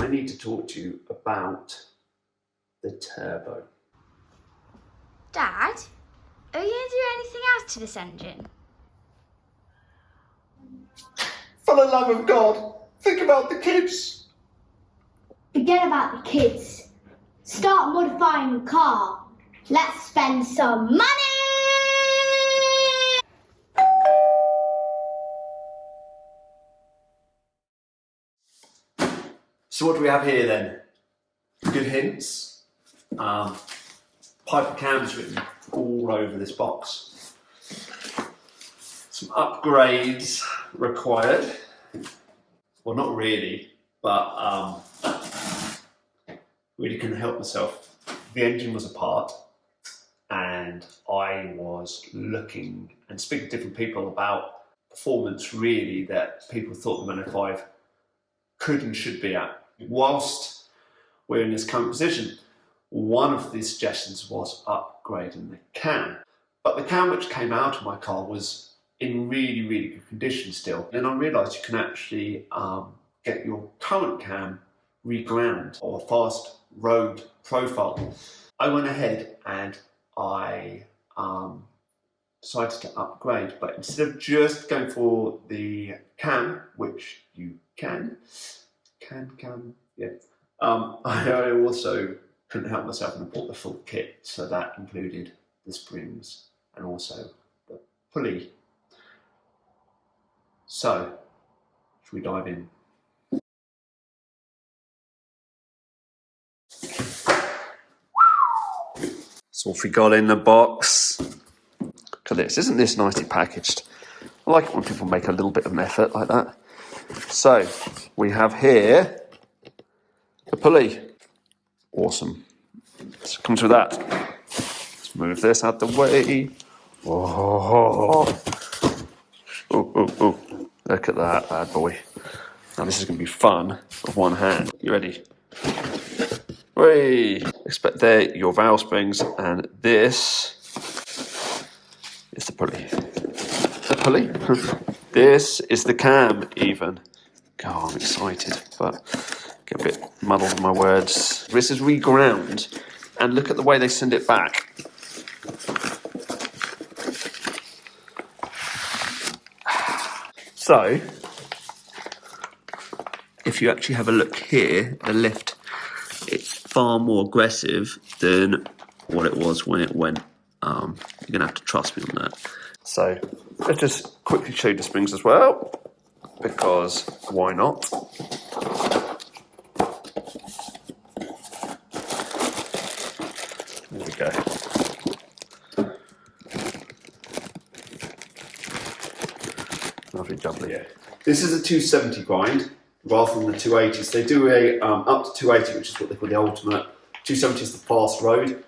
I need to talk to you about the turbo. Dad, are you going to do anything else to this engine? For the love of God, think about the kids. Forget about the kids. Start modifying the car. Let's spend some money! So what do we have here then? Good hints. Pipercam's written all over this box. Some upgrades required. Well, not really, but really couldn't help myself. The engine was apart, and I was looking and speaking to different people about performance really that people thought the Renault 5 could and should be at. Whilst we're in this current position, one of the suggestions was upgrading the cam. But the cam which came out of my car was in really, really good condition still. And I realised you can actually get your current cam reground or fast road profile. I went ahead and I decided to upgrade, but instead of just going for the cam, which you can, yeah. I also couldn't help myself and bought the full kit, so that included the springs and also the pulley. So, should we dive in? So what we got in the box? Look at this, isn't this nicely packaged? I like it when people make a little bit of an effort like that. So, we have here the pulley. Awesome. So it comes with that. Let's move this out the way. Oh, look at that bad boy. Now this is going to be fun with one hand. You ready? Whee! Expect there your valve springs, and this is the pulley. The pulley? This is the cam even. God, I'm excited, but get a bit muddled in my words. This is reground, and look at the way they send it back. So, if you actually have a look here, the lift, it's far more aggressive than what it was when it went. You're going to have to trust me on that. So, let's just quickly show you the springs as well, because why not? There we go. Lovely jubbly. Yeah. This is a 270 grind rather than the 280s. They do a up to 280, which is what they call the ultimate. 270 is the fast road,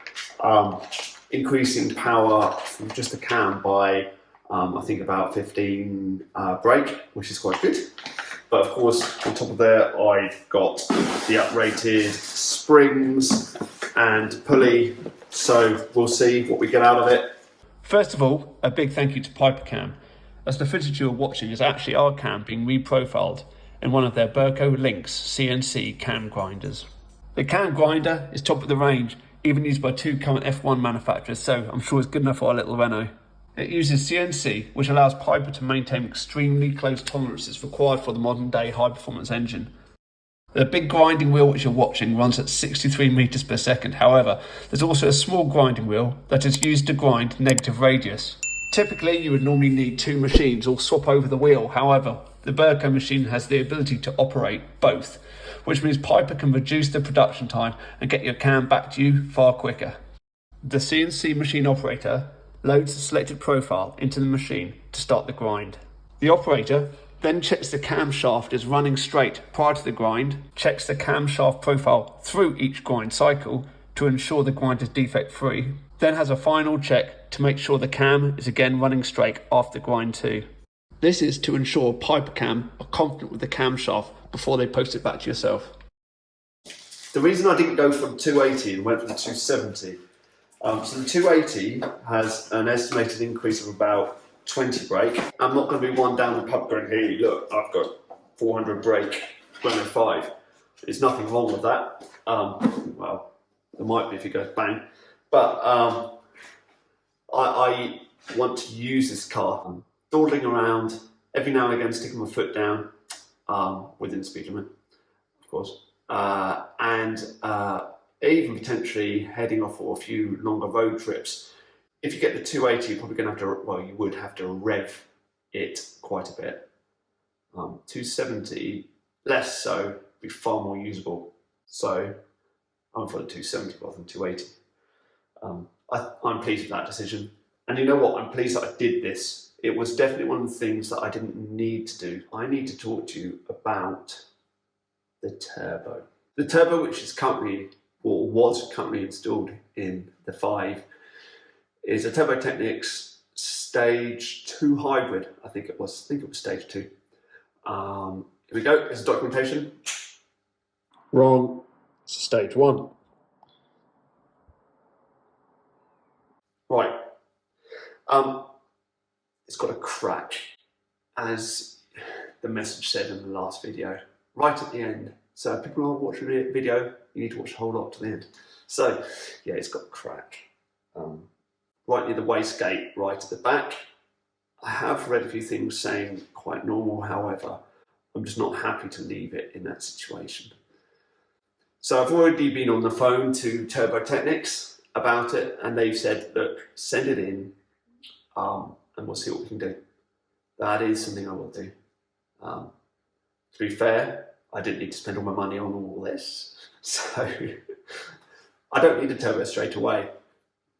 increasing power from just the cam by I think about 15 brake, which is quite good. But of course, on top of there, I've got the uprated springs and pulley. So we'll see what we get out of it. First of all, a big thank you to pipercam, as the footage you're watching is actually our cam being reprofiled in one of their Berco Lynx CNC cam grinders. The cam grinder is top of the range, even used by 2 current F1 manufacturers, so I'm sure it's good enough for our little Renault. It uses CNC, which allows Piper to maintain extremely close tolerances required for the modern day high performance engine. The big grinding wheel which you're watching runs at 63 meters per second. However, there's also a small grinding wheel that is used to grind negative radius. Typically, you would normally need 2 machines or swap over the wheel. However, the Berco machine has the ability to operate both, which means Piper can reduce the production time and get your cam back to you far quicker. The CNC machine operator loads the selected profile into the machine to start the grind. The operator then checks the camshaft is running straight prior to the grind, checks the camshaft profile through each grind cycle to ensure the grind is defect free, then has a final check to make sure the cam is again running straight after grind 2. This is to ensure pipercam are confident with the camshaft before they post it back to yourself. The reason I didn't go from 280 and went for the 270, so the 280 has an estimated increase of about 20 brake. I'm not going to be one down the pub going, hey look, I've got 400 brake Renault 5. There's nothing wrong with that. Well, there might be if it goes bang, but I want to use this car. I'm dawdling around, every now and again sticking my foot down, within speed limit, of course, and even potentially heading off for a few longer road trips. If you get the 280, you're probably going to have to, well, you would have to rev it quite a bit. 270, less so, be far more usable. So I'm for the 270 rather than 280. I'm pleased with that decision. And you know what? I'm pleased that I did this. It was definitely one of the things that I didn't need to do. I need to talk to you about the turbo. The turbo, which is currently, or was currently installed in the 5, is a turbotechnics stage 2 hybrid. I think it was stage 2. Here we go, here's the documentation. Wrong. It's stage 1. Right. It's got a crack, as the message said in the last video, right at the end. So if people aren't watching the video, you need to watch the whole lot to the end. So yeah, it's got a crack. Right near the wastegate, right at the back. I have read a few things saying quite normal, however, I'm just not happy to leave it in that situation. So I've already been on the phone to TurboTechnics about it, and they've said, look, send it in, and we'll see what we can do. That is something I will do. To be fair, I didn't need to spend all my money on all this, so I don't need a turbo straight away,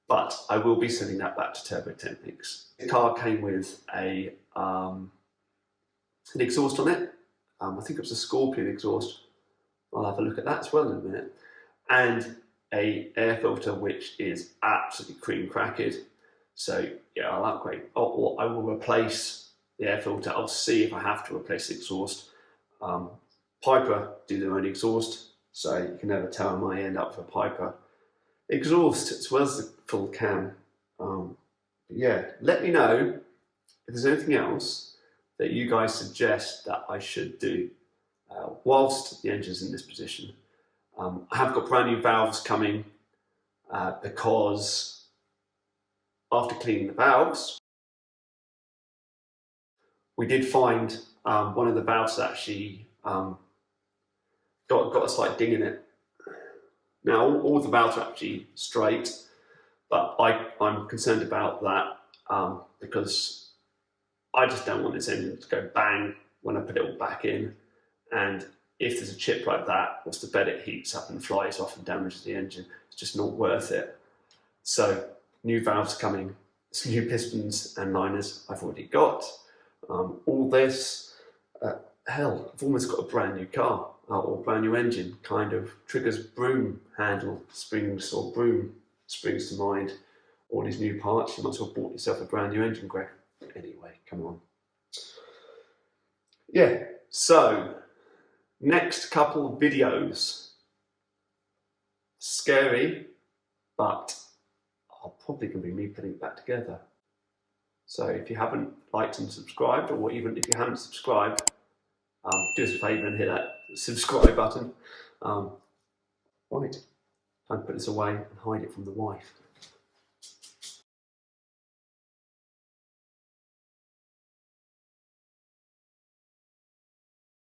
but I will be sending that back to TurboTechnics. The car came with an exhaust on it. I think it was a Scorpion exhaust. I'll have a look at that as well in a minute. And a air filter which is absolutely cream cracked. So yeah, I'll upgrade. Or I will replace the air filter. I'll see if I have to replace the exhaust. Piper do their own exhaust, so you can never tell. I might end up with a Piper exhaust as well as the full cam. Yeah, let me know if there's anything else that you guys suggest that I should do whilst the engine's in this position. I have got brand new valves coming because after cleaning the valves, we did find one of the valves that actually got a slight ding in it. Now all the valves are actually straight, but I'm concerned about that because I just don't want this engine to go bang when I put it all back in. And if there's a chip like that, what's the bet it heats up and flies off and damages the engine? It's just not worth it. So new valves coming, some new pistons and liners I've already got. All this, hell, I've almost got a brand new car or brand new engine. Kind of triggers broom handle springs or broom springs to mind. All these new parts, you might as well bought yourself a brand new engine, Greg. Anyway, come on. Yeah, so next couple of videos, scary, but are probably going to be me putting it back together. So if you haven't liked and subscribed, or even if you haven't subscribed, do us a favour and hit that subscribe button. Right, time to put this away and hide it from the wife.